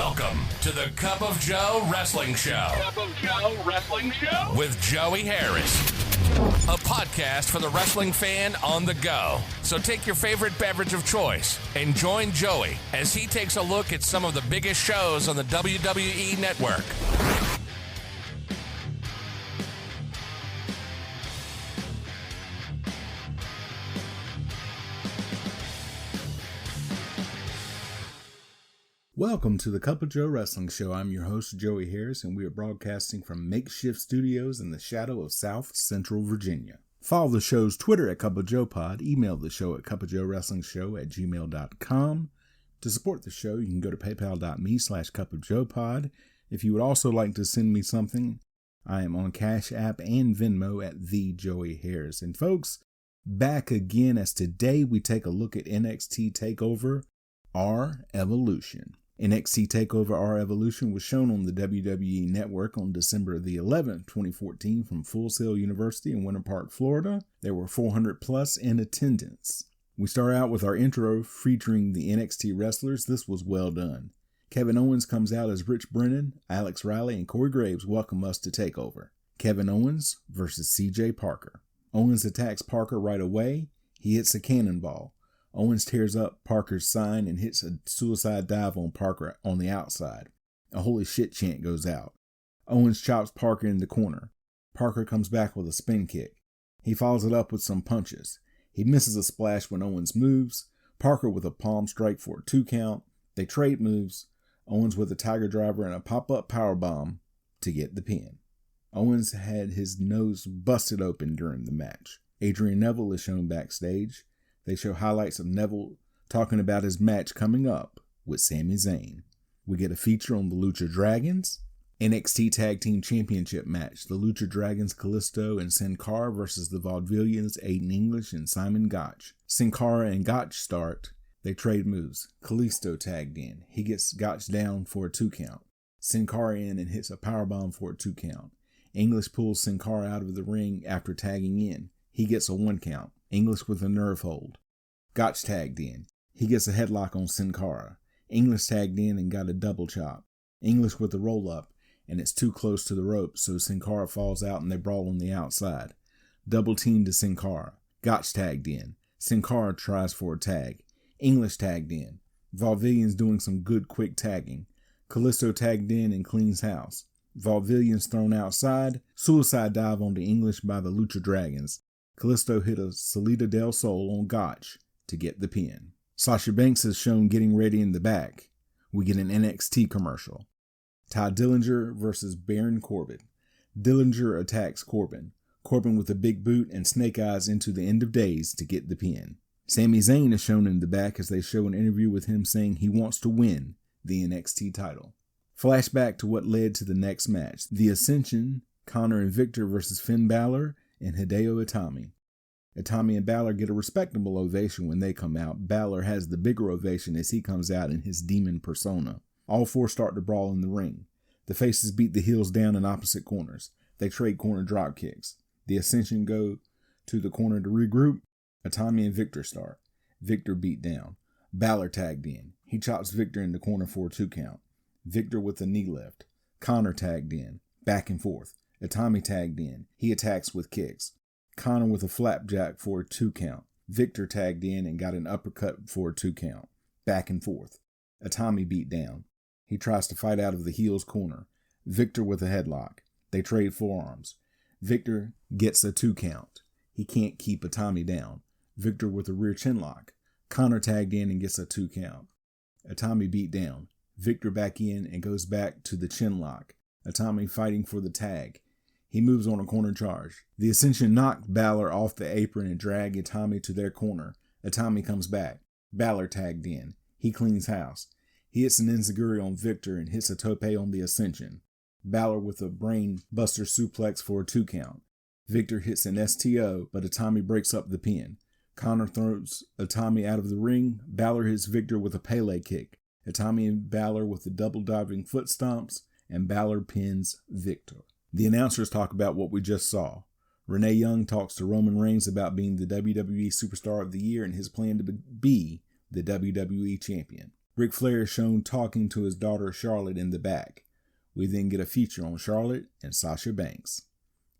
Welcome to the Cup of Joe Wrestling Show. Cup of Joe Wrestling Show? With Joey Harris. A podcast for the wrestling fan on the go. So take your favorite beverage of choice and join Joey as he takes a look at some of the biggest shows on the WWE Network. Welcome to the Cup of Joe Wrestling Show. I'm your host, Joey Harris, and we are broadcasting from makeshift studios in the shadow of South Central Virginia. Follow the show's Twitter at Cup of Joe Pod, email the show at cupofjoewrestlingshow@gmail.com. To support the show, you can go to paypal.me/cupofjoepod. If you would also like to send me something, I am on Cash App and Venmo at the Joey Harris. And folks, back again as today we take a look at NXT Takeover R-Evolution. NXT Takeover R-Evolution was shown on the WWE Network on December the 11th, 2014 from Full Sail University in Winter Park, Florida. There were 400 plus in attendance. We start out with our intro featuring the NXT wrestlers. This was well done. Kevin Owens comes out as Rich Brennan, Alex Riley, and Corey Graves welcome us to Takeover. Kevin Owens versus CJ Parker. Owens attacks Parker right away. He hits a cannonball. Owens tears up Parker's sign and hits a suicide dive on Parker on the outside. A holy shit chant goes out. Owens chops Parker in the corner. Parker comes back with a spin kick. He follows it up with some punches. He misses a splash when Owens moves. Parker with a palm strike for a 2 count. They trade moves. Owens with a tiger driver and a pop-up powerbomb to get the pin. Owens had his nose busted open during the match. Adrian Neville is shown backstage. They show highlights of Neville talking about his match coming up with Sami Zayn. We get a feature on the Lucha Dragons. NXT Tag Team Championship match. The Lucha Dragons, Kalisto and Sin Cara versus the Vaudevillians, Aiden English and Simon Gotch. Sin Cara and Gotch start. They trade moves. Kalisto tagged in. He gets Gotch down for a 2 count. Sin Cara in and hits a powerbomb for a 2 count. English pulls Sin Cara out of the ring after tagging in. He gets a 1 count. English with a nerve hold. Gotch tagged in. He gets a headlock on Sin Cara. English tagged in and got a double chop. English with a roll up, and it's too close to the rope, so Sin Cara falls out and they brawl on the outside. Double team to Sin Cara. Gotch tagged in. Sin Cara tries for a tag. English tagged in. Vaudevillians doing some good quick tagging. Kalisto tagged in and cleans house. Vaudevillians thrown outside. Suicide dive onto English by the Lucha Dragons. Kalisto hit a Salida del Sol on Gotch to get the pin. Sasha Banks is shown getting ready in the back. We get an NXT commercial. Ty Dillinger versus Baron Corbin. Dillinger attacks Corbin. Corbin with a big boot and snake eyes into the end of days to get the pin. Sami Zayn is shown in the back as they show an interview with him saying he wants to win the NXT title. Flashback to what led to the next match. The Ascension, Connor and Victor versus Finn Balor and Hideo Itami. Itami and Balor get a respectable ovation when they come out. Balor has the bigger ovation as he comes out in his demon persona. All four start to brawl in the ring. The faces beat the heels down in opposite corners. They trade corner drop kicks. The Ascension go to the corner to regroup. Itami and Victor start. Victor beat down. Balor tagged in. He chops Victor in the corner for a 2 count. Victor with a knee lift. Connor tagged in. Back and forth. Itami tagged in. He attacks with kicks. Connor with a flapjack for a 2 count. Victor tagged in and got an uppercut for a 2 count. Back and forth. Itami beat down. He tries to fight out of the heel's corner. Victor with a headlock. They trade forearms. Victor gets a 2 count. He can't keep Itami down. Victor with a rear chinlock. Connor tagged in and gets a 2 count. Itami beat down. Victor back in and goes back to the chinlock. Itami fighting for the tag. He moves on a corner charge. The Ascension knocked Balor off the apron and drag Itami to their corner. Itami comes back. Balor tagged in. He cleans house. He hits an enziguri on Victor and hits a tope on the Ascension. Balor with a brain buster suplex for a 2 count. Victor hits an STO, but Itami breaks up the pin. Connor throws Itami out of the ring. Balor hits Victor with a Pele kick. Itami and Balor with the double diving foot stomps, and Balor pins Victor. The announcers talk about what we just saw. Renee Young talks to Roman Reigns about being the WWE Superstar of the Year and his plan to be the WWE Champion. Ric Flair is shown talking to his daughter Charlotte in the back. We then get a feature on Charlotte and Sasha Banks.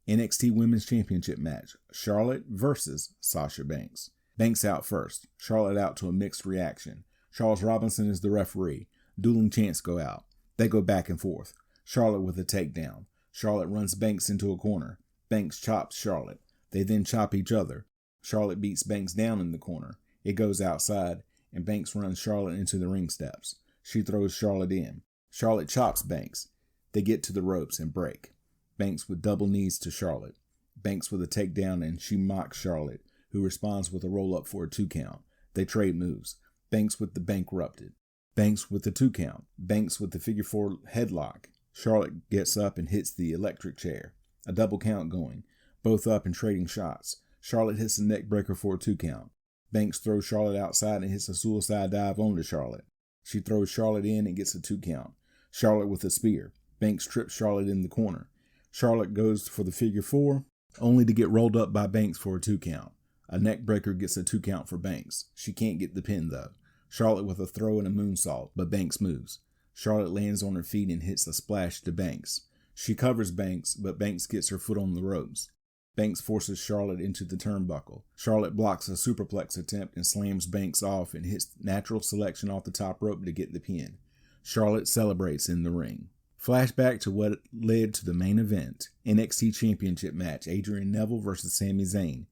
NXT Women's Championship match, Charlotte versus Sasha Banks. Banks out first, Charlotte out to a mixed reaction. Charles Robinson is the referee. Dueling chants go out. They go back and forth. Charlotte with a takedown. Charlotte runs Banks into a corner. Banks chops Charlotte. They then chop each other. Charlotte beats Banks down in the corner. It goes outside, and Banks runs Charlotte into the ring steps. She throws Charlotte in. Charlotte chops Banks. They get to the ropes and break. Banks with double knees to Charlotte. Banks with a takedown, and she mocks Charlotte, who responds with a roll-up for a 2 count. They trade moves. Banks with the bankrupted. Banks with the 2 count. Banks with the figure 4 headlock. Charlotte gets up and hits the electric chair. A double count going. Both up and trading shots. Charlotte hits the neck breaker for a 2 count. Banks throws Charlotte outside and hits a suicide dive onto Charlotte. She throws Charlotte in and gets a 2 count. Charlotte with a spear. Banks trips Charlotte in the corner. Charlotte goes for the figure 4, only to get rolled up by Banks for a 2 count. A neck breaker gets a 2 count for Banks. She can't get the pin though. Charlotte with a throw and a moonsault, but Banks moves. Charlotte lands on her feet and hits a splash to Banks. She covers Banks, but Banks gets her foot on the ropes. Banks forces Charlotte into the turnbuckle. Charlotte blocks a superplex attempt and slams Banks off and hits natural selection off the top rope to get the pin. Charlotte celebrates in the ring. Flashback to what led to the main event, NXT Championship match, Adrian Neville versus Sami Zayn.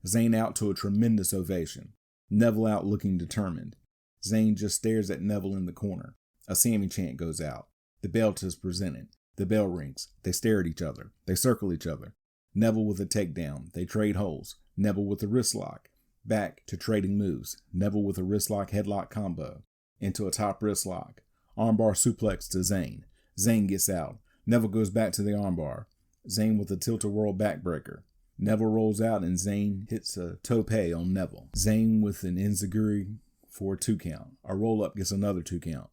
Zayn out to a tremendous ovation. Neville out looking determined. Zayn just stares at Neville in the corner. A Sami chant goes out. The belt is presented. The bell rings. They stare at each other. They circle each other. Neville with a takedown. They trade holds. Neville with a wrist lock. Back to trading moves. Neville with a wrist lock headlock combo. Into a top wrist lock. Armbar suplex to Zayn. Zayn gets out. Neville goes back to the armbar. Zayn with a tilt-a-whirl backbreaker. Neville rolls out and Zayn hits a tope on Neville. Zayn with an enziguri for a 2 count. A roll-up gets another 2 count.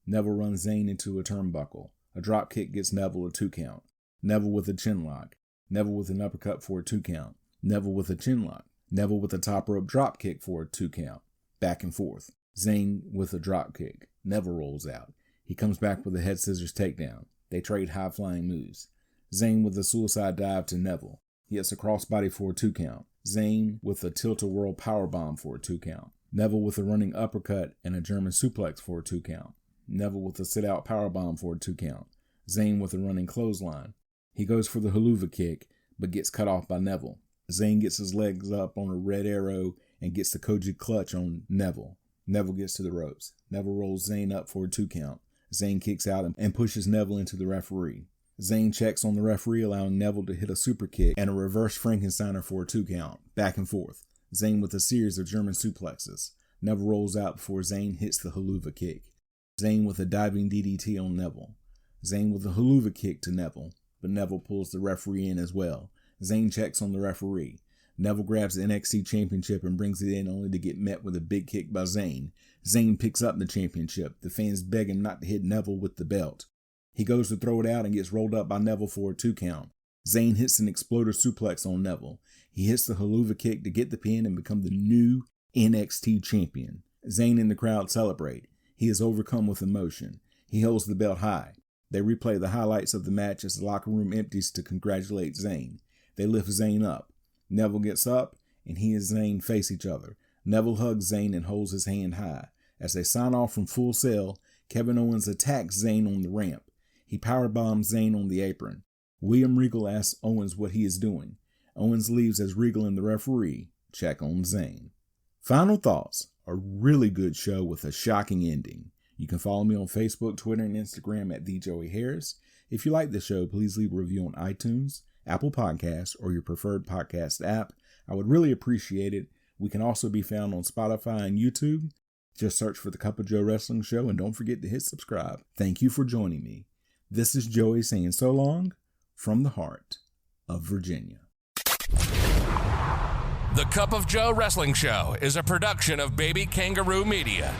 Neville runs Zayn into a turnbuckle. A drop kick gets Neville a 2 count. Neville with a chin lock. Neville with an uppercut for a 2 count. Neville with a chin lock. Neville with a top rope drop kick for a 2 count. Back and forth. Zayn with a drop kick. Neville rolls out. He comes back with a head scissors takedown. They trade high-flying moves. Zayn with a suicide dive to Neville. He hits a crossbody for a 2 count. Zayn with a tilt-a-whirl powerbomb for a 2 count. Neville with a running uppercut and a German suplex for a 2 count. Neville with a sit-out powerbomb for a 2 count. Zayn with a running clothesline. He goes for the haluva kick, but gets cut off by Neville. Zayn gets his legs up on a red arrow and gets the Koji clutch on Neville. Neville gets to the ropes. Neville rolls Zayn up for a 2 count. Zayn kicks out and pushes Neville into the referee. Zayn checks on the referee, allowing Neville to hit a super kick and a reverse Frankensteiner for a 2 count. Back and forth. Zayn with a series of German suplexes. Neville rolls out before Zayn hits the haluva kick. Zayn with a diving DDT on Neville. Zayn with a haluva kick to Neville, but Neville pulls the referee in as well. Zayn checks on the referee. Neville grabs the NXT Championship and brings it in only to get met with a big kick by Zayn. Zayn picks up the championship. The fans beg him not to hit Neville with the belt. He goes to throw it out and gets rolled up by Neville for a 2 count. Zayn hits an exploder suplex on Neville. He hits the haluva kick to get the pin and become the new NXT champion. Zayn and the crowd celebrate. He is overcome with emotion. He holds the belt high. They replay the highlights of the match as the locker room empties to congratulate Zayn. They lift Zayn up. Neville gets up, and he and Zayn face each other. Neville hugs Zayn and holds his hand high. As they sign off from Full Sail, Kevin Owens attacks Zayn on the ramp. He powerbombs Zayn on the apron. William Regal asks Owens what he is doing. Owens leaves as Regal and the referee check on Zayn. Final thoughts: a really good show with a shocking ending. You can follow me on Facebook, Twitter, and Instagram at TheJoeyHarris. If you like the show, please leave a review on iTunes, Apple Podcasts, or your preferred podcast app. I would really appreciate it. We can also be found on Spotify and YouTube. Just search for The Cup of Joe Wrestling Show and don't forget to hit subscribe. Thank you for joining me. This is Joey saying so long from the heart of Virginia. The Cup of Joe Wrestling Show is a production of Baby Kangaroo Media.